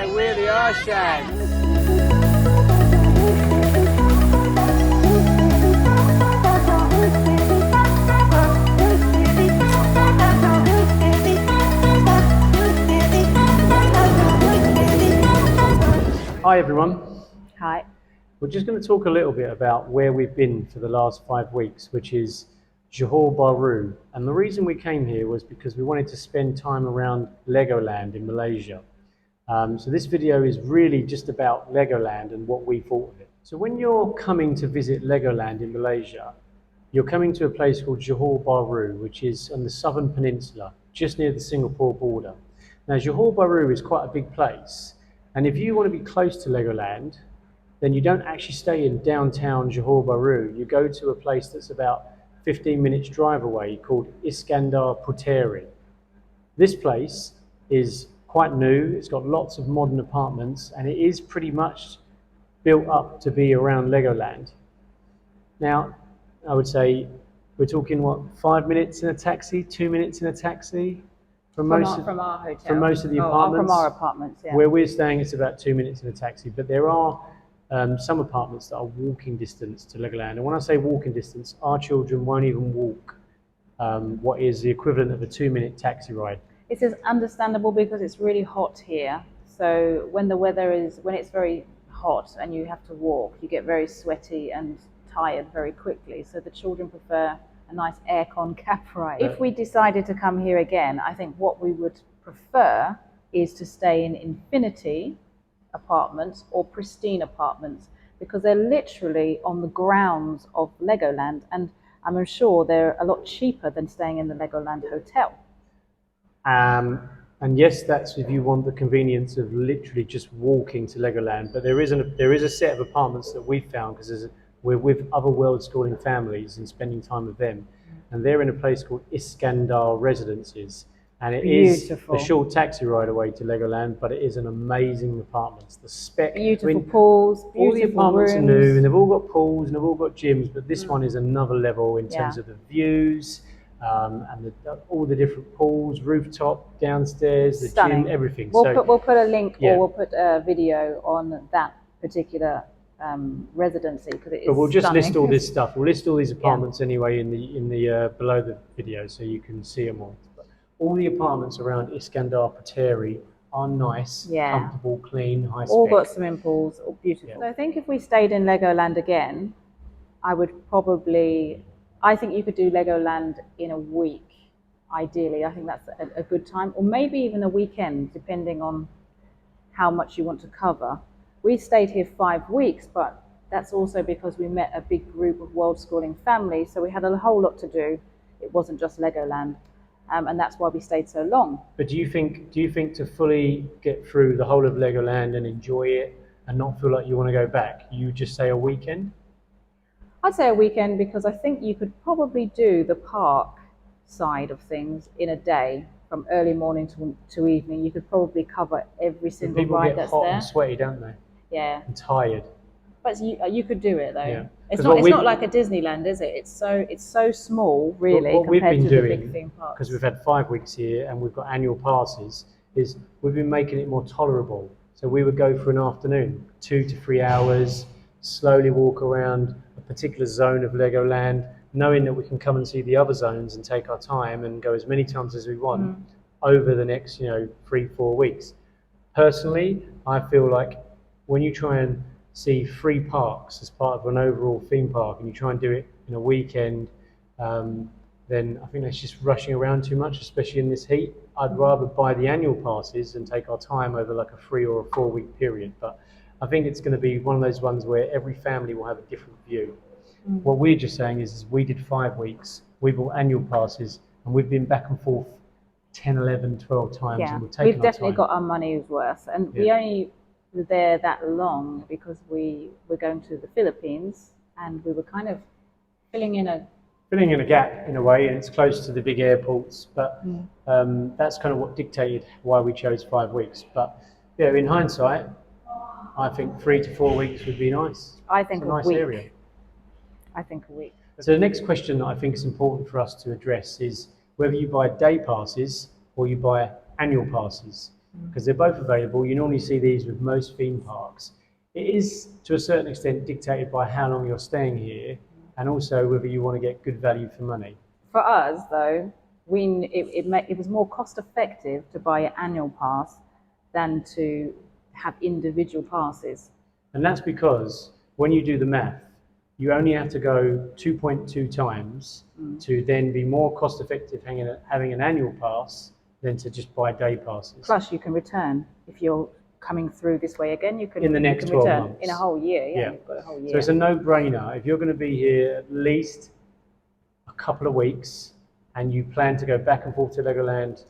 Hi, we're the Arshans. Hi everyone. Hi. We're just going to talk a little bit about where we've been for the last 5 weeks, which is Jahor Bahru. And the reason we came here was because we wanted to spend time around Legoland in Malaysia. So this video is really just about Legoland and what we thought of it. So when you're coming to visit Legoland in Malaysia, you're coming to a place called Jahor Bahru, which is on the southern peninsula, just near the Singapore border. Now, Jahor Bahru is quite a big place. And if you want to be close to Legoland, then you don't actually stay in downtown Jahor Bahru. You go to a place that's about 15 minutes drive away called Iskandar Puteri. This place is quite new. It's got lots of modern apartments and it is pretty much built up to be around Legoland. Now, I would say we're talking, what, 5 minutes in a taxi, 2 minutes in a taxi? From our hotel. From most of the apartments. From our apartments, yeah. Where we're staying, it's about 2 minutes in a taxi, but there are some apartments that are walking distance to Legoland. And when I say walking distance, our children won't even walk what is the equivalent of a 2-minute taxi ride. It is understandable because it's really hot here. So when it's very hot and you have to walk, you get very sweaty and tired very quickly. So the children prefer a nice aircon cab ride. If we decided to come here again, I think what we would prefer is to stay in Infinity apartments or Pristine apartments because they're literally on the grounds of Legoland, and I'm sure they're a lot cheaper than staying in the Legoland hotel. And yes, that's if you want the convenience of literally just walking to Legoland, but there is a set of apartments that we've found because we're with other world schooling families and spending time with them, and they're in a place called Iskandar Residences, and it Beautiful. is a short taxi ride away to Legoland, but it is an amazing apartment. The spec, beautiful pools, beautiful all the apartments rooms. are new, and they've all got pools and they've all got gyms, but this one is another level in terms of the views and all the different pools, rooftop, downstairs, the gym, everything. We'll put a link or we'll put a video on that particular residency because it is. But we'll just stunning. list all this stuff. We'll list all these apartments anyway in the below the video, so you can see them all. But all the apartments around Iskandar Puteri are nice, comfortable, clean, high spec. All got swimming pools, all beautiful. So I think if we stayed in Legoland again, I think you could do Legoland in a week, ideally. I think that's a good time, or maybe even a weekend, depending on how much you want to cover. We stayed here 5 weeks, but that's also because we met a big group of world schooling families, so we had a whole lot to do. It wasn't just Legoland, and that's why we stayed so long. But do you think to fully get through the whole of Legoland and enjoy it and not feel like you want to go back, you just say a weekend? I'd say a weekend because I think you could probably do the park side of things in a day. From early morning to evening, you could probably cover every single ride that's there. People get hot and sweaty, don't they? Yeah. And tired. But you could do it though. Yeah. It's not like a Disneyland, is it? It's so small, really, compared to the big theme parks. Because we've had 5 weeks here and we've got annual passes, is we've been making it more tolerable. So we would go for an afternoon, 2 to 3 hours, slowly walk around a particular zone of Legoland, knowing that we can come and see the other zones and take our time and go as many times as we want over the next 3-4 weeks. Personally, I feel like when you try and see 3 parks as part of an overall theme park and you try and do it in a weekend, then I think that's just rushing around too much, especially in this heat. I'd rather buy the annual passes and take our time over like a 3 or a 4 week period. But I think it's going to be one of those ones where every family will have a different view. What we're just saying is we did 5 weeks, we bought annual passes, and we've been back and forth 10, 11, 12 times. Yeah, and we've definitely got our money's worth. And we only were there that long because we were going to the Philippines and we were kind of filling in a gap in a way, and it's close to the big airports. But that's kind of what dictated why we chose 5 weeks. But yeah, in hindsight, I think 3 to 4 weeks would be nice. I think it's a nice week. area. I think a week. So the next question that I think is important for us to address is whether you buy day passes or you buy annual passes. because they're both available. You normally see these with most theme parks. It is, to a certain extent, dictated by how long you're staying here and also whether you want to get good value for money. For us, though, it was more cost effective to buy an annual pass than to have individual passes. And that's because when you do the math, you only have to go 2.2 times to then be more cost effective having an annual pass than to just buy day passes. Plus, you can return if you're coming through this way again. You can in the next 12 return months. In a whole year. Yeah, you've got a whole year. So it's a no-brainer. If you're going to be here at least a couple of weeks and you plan to go back and forth to Legoland,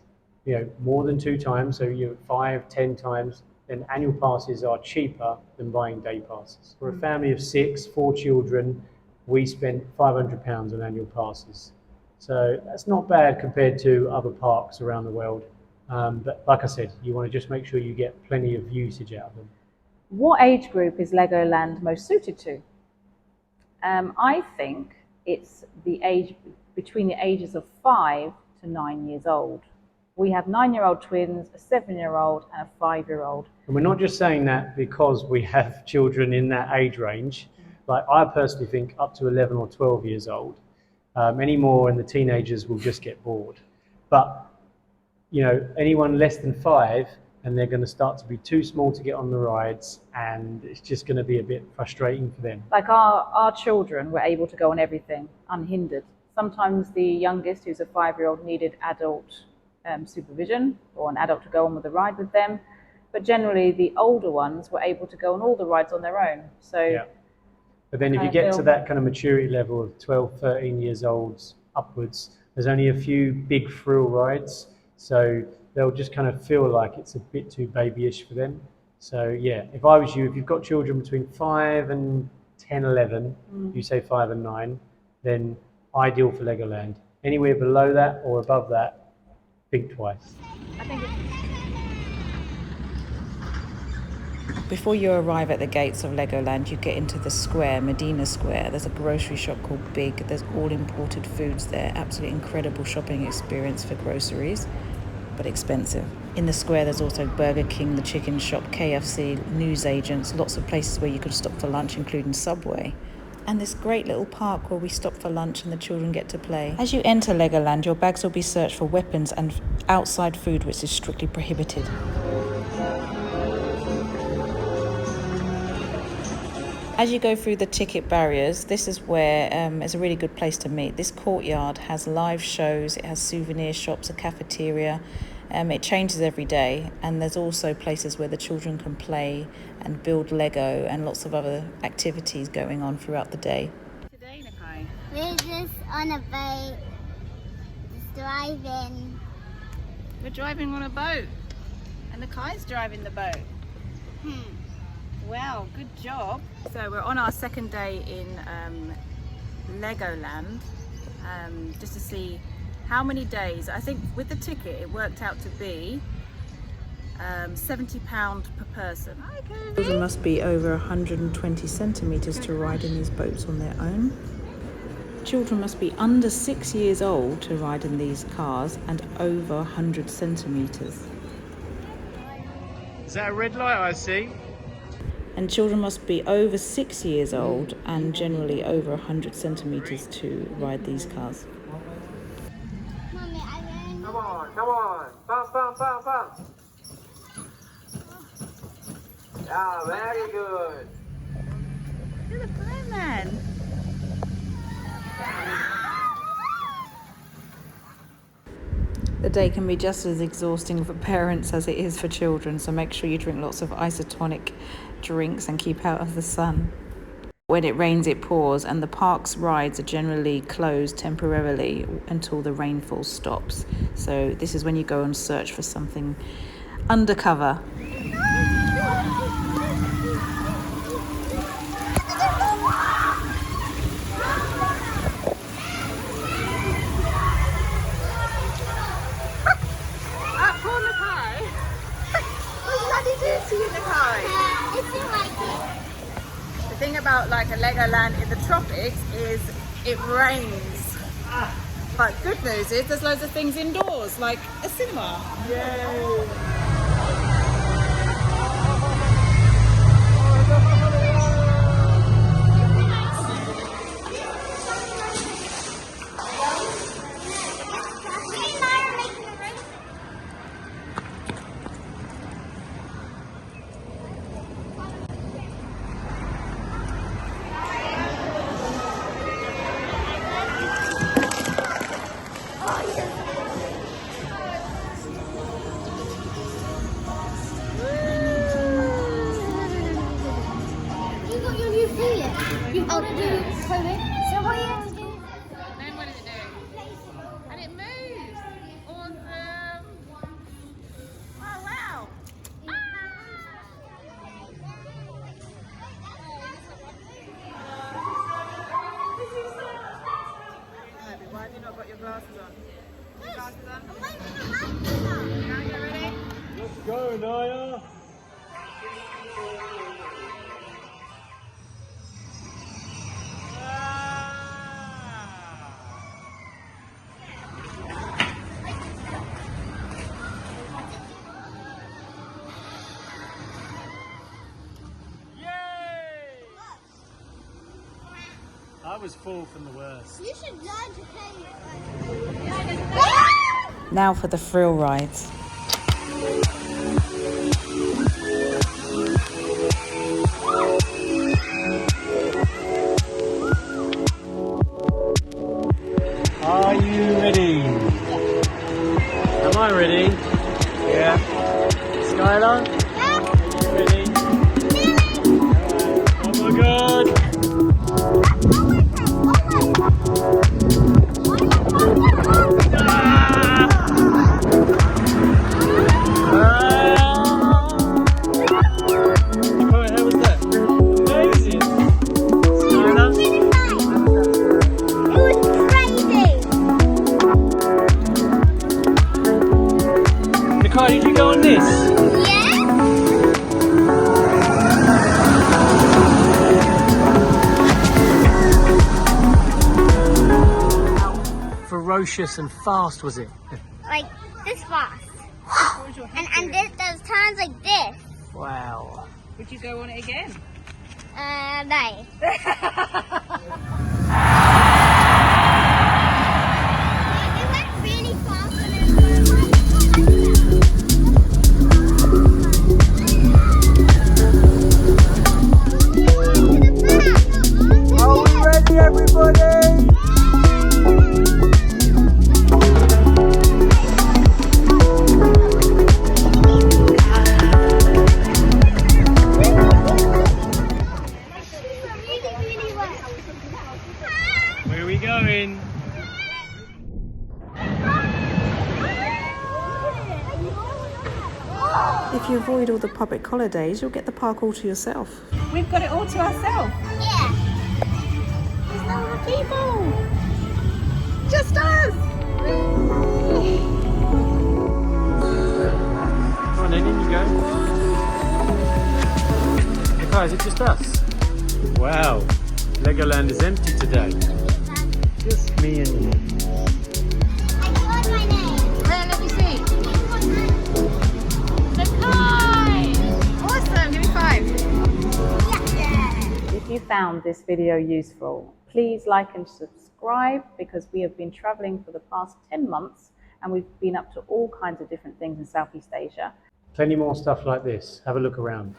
more than 2 times, so you're 5, 10 times, then annual passes are cheaper than buying day passes. For a family of 6, 4 children, we spent £500 on annual passes. So that's not bad compared to other parks around the world. But like I said, you want to just make sure you get plenty of usage out of them. What age group is Legoland most suited to? I think it's the age between the ages of 5 to 9 years old. We have 9-year-old twins, a 7-year-old and a 5-year-old. And we're not just saying that because we have children in that age range. Like I personally think up to 11 or 12 years old. Any more and the teenagers will just get bored. But anyone less than 5 and they're going to start to be too small to get on the rides, and it's just going to be a bit frustrating for them. Like our children were able to go on everything unhindered. Sometimes the youngest, who's a 5-year-old, needed adult supervision or an adult to go on with the ride with them. But generally, the older ones were able to go on all the rides on their own. So, yeah. But then if you get to that kind of maturity level of 12, 13 years old upwards, there's only a few big thrill rides. So they'll just kind of feel like it's a bit too babyish for them. So yeah, if I was you, if you've got children between 5 and 10, 11, you say 5 and 9, then ideal for Legoland. Anywhere below that or above that, think twice. Before you arrive at the gates of Legoland, you get into the square, Medina Square. There's a grocery shop called Big. There's all imported foods there. Absolutely incredible shopping experience for groceries, but expensive. In the square, there's also Burger King, the chicken shop, KFC, newsagents, lots of places where you could stop for lunch, including Subway. And this great little park where we stop for lunch and the children get to play. As you enter Legoland, your bags will be searched for weapons and outside food, which is strictly prohibited. As you go through the ticket barriers, this is where it's a really good place to meet. This courtyard has live shows, it has souvenir shops, a cafeteria. It changes every day, and there's also places where the children can play and build Lego and lots of other activities going on throughout the day. Today, Nakai, we're just on a boat, just driving. we're driving on a boat, and Nakai's driving the boat. Wow, good job. So we're on our second day in Legoland, just to see how many days. I think with the ticket it worked out to be £70 per person. Children must be over 120 centimetres to ride in these boats on their own. Children must be under 6 years old to ride in these cars and over 100 centimetres. Is that a red light I see? And children must be over 6 years old and generally over 100 centimetres to ride these cars. Mommy, I learned. Come on, bounce, bounce, bounce, bounce. Yeah, very good. You're the fireman. The day can be just as exhausting for parents as it is for children, so make sure you drink lots of isotonic drinks and keep out of the sun. When it rains, it pours, and the park's rides are generally closed temporarily until the rainfall stops. So this is when you go and search for something undercover. The thing about like a Legoland in the tropics is it rains. But good news is there's loads of things indoors, like a cinema. Yay! see it. You've got to do COVID. So what you have to do? Then what does it do? And it moves. Awesome. Oh wow. Why have you not got your glasses on? Your glasses on? Now you ready? Let's go, Naya. I was fourth and the worst. You should learn to play. Now for the thrill rides. Are you ready? Am I ready? Yeah. Skylar? Are you ready? Oh my god! How was that? Amazing! Skylar? It was crazy. Nicole, did you go on this? Yeah? Ferocious and fast was it? Like this fast. And there's times like this. Wow. Would you go on it again? No. It went really fast and then Are we ready, everybody? Where are we going? If you avoid all the public holidays, you'll get the park all to yourself. We've got it all to ourselves. Yeah. There's no other people. Just us. Come on then, in you go. Hey guys, is it just us? Wow, Legoland is empty today. Just me and you. I got my name. Where, let me see. Awesome, give me 5. Yeah. If you found this video useful, please like and subscribe, because we have been traveling for the past 10 months and we've been up to all kinds of different things in Southeast Asia. Plenty more stuff like this. Have a look around.